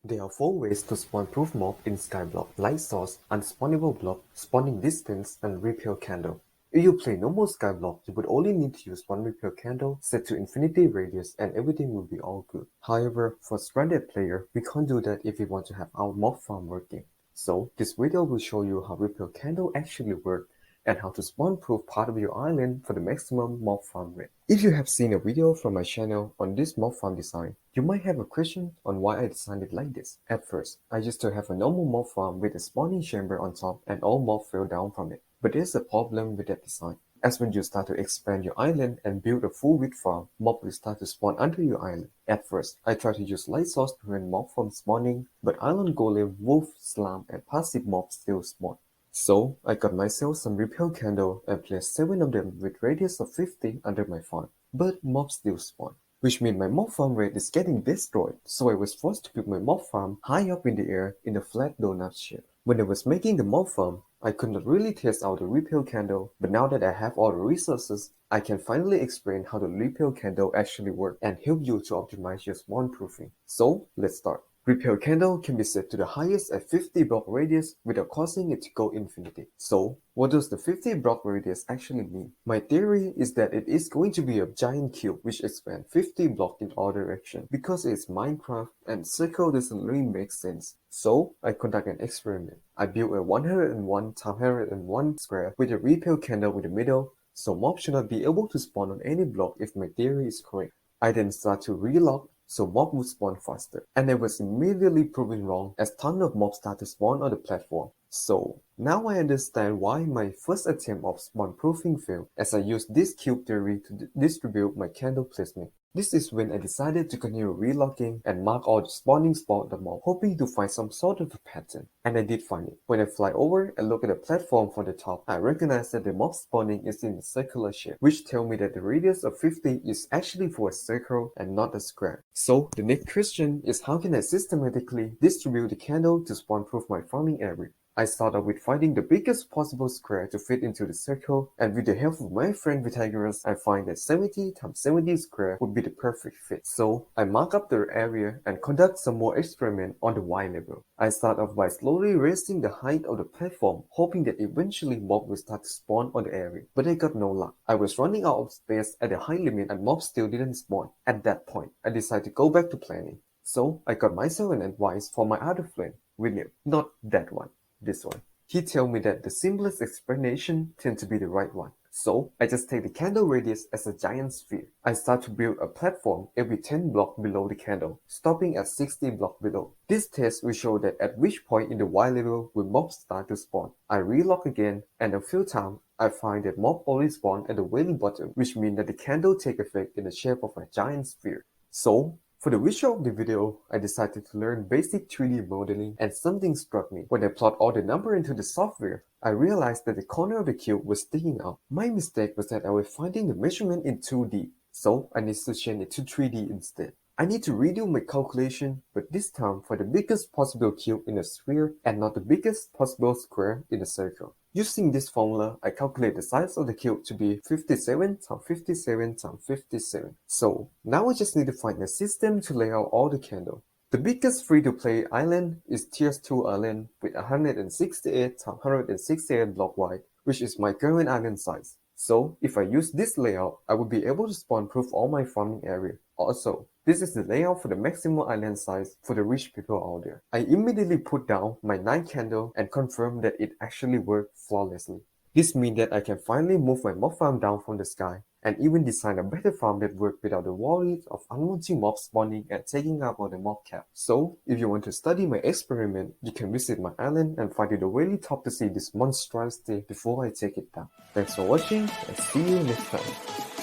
There are 4 ways to spawn proof mob in Skyblock: light source, unspawnable block, spawning distance, and repair candle. If you play normal Skyblock, you would only need to use one repair candle set to infinity radius and everything will be all good. However, for stranded player, we can't do that if we want to have our mob farm working. So, this video will show you how repair candle actually work and how to spawn proof part of your island for the maximum mob farm rate. If you have seen a video from my channel on this mob farm design, you might have a question on why I designed it like this. At first, I used to have a normal mob farm with a spawning chamber on top and all mob fell down from it. But there's a problem with that design. As when you start to expand your island and build a full width farm, mob will start to spawn under your island. At first, I tried to use light source to prevent mob from spawning, but island golem, wolf, slime, and passive mobs still spawn. So, I got myself some repair candle and placed 7 of them with radius of 50 under my farm. But mobs still spawn, which means my mob farm rate is getting destroyed, so I was forced to build my mob farm high up in the air in a flat donut shape. When I was making the mob farm, I could not really test out the repair candle, but now that I have all the resources, I can finally explain how the repair candle actually works and help you to optimize your spawn proofing. So, let's start. Repair candle can be set to the highest at 50 block radius without causing it to go infinity. So, what does the 50 block radius actually mean? My theory is that it is going to be a giant cube which expands 50 blocks in all directions. Because it's Minecraft and circle doesn't really make sense. So, I conduct an experiment. I built a 101 x 101 square with a repair candle in the middle, so mobs should not be able to spawn on any block if my theory is correct. I then start to relock so mob would spawn faster, and I was immediately proven wrong as tons of mobs start to spawn on the platform. So, now I understand why my first attempt of spawn proofing failed, as I used this cube theory to distribute my candle placement. This is when I decided to continue relocking and mark all the spawning spots of the mob, hoping to find some sort of a pattern. And I did find it. When I fly over and look at the platform from the top, I recognize that the mob spawning is in a circular shape, which tells me that the radius of 50 is actually for a circle and not a square. So, the next question is how can I systematically distribute the candle to spawn proof my farming area? I start off with finding the biggest possible square to fit into the circle, and with the help of my friend Pythagoras, I find that 70 x 70 square would be the perfect fit. So, I mark up the area and conduct some more experiment on the Y level. I start off by slowly raising the height of the platform, hoping that eventually mob will start to spawn on the area. But I got no luck. I was running out of space at the height limit and mobs still didn't spawn. At that point, I decided to go back to planning. So, I got myself an advice from my other friend, William. Not that one. This one. He told me that the simplest explanation tends to be the right one. So, I just take the candle radius as a giant sphere. I start to build a platform every 10 blocks below the candle, stopping at 60 blocks below. This test will show that at which point in the Y level will mobs start to spawn. I relock again, and a few times, I find that mob always spawn at the very bottom, which means that the candle take effect in the shape of a giant sphere. So, for the visual of the video, I decided to learn basic 3D modeling, and something struck me. When I plot all the numbers into the software, I realized that the corner of the cube was sticking out. My mistake was that I was finding the measurement in 2D, so I need to change it to 3D instead. I need to redo my calculation, but this time for the biggest possible cube in a sphere and not the biggest possible square in a circle. Using this formula, I calculate the size of the cube to be 57 x 57 x 57. So, now I just need to find a system to lay out all the candles. The biggest free-to-play island is Tier 2 Island with 168 x 168 block wide, which is my current island size. So, if I use this layout, I will be able to spawn proof all my farming area. Also, this is the layout for the maximum island size for the rich people out there. I immediately put down my 9 candle and confirm that it actually worked flawlessly. This means that I can finally move my mob farm down from the sky and even design a better farm that works without the worries of unwanted mob spawning and taking up all the mob cap. So, if you want to study my experiment, you can visit my island and find it the really top to see this monstrosity before I take it down. Thanks for watching and see you next time.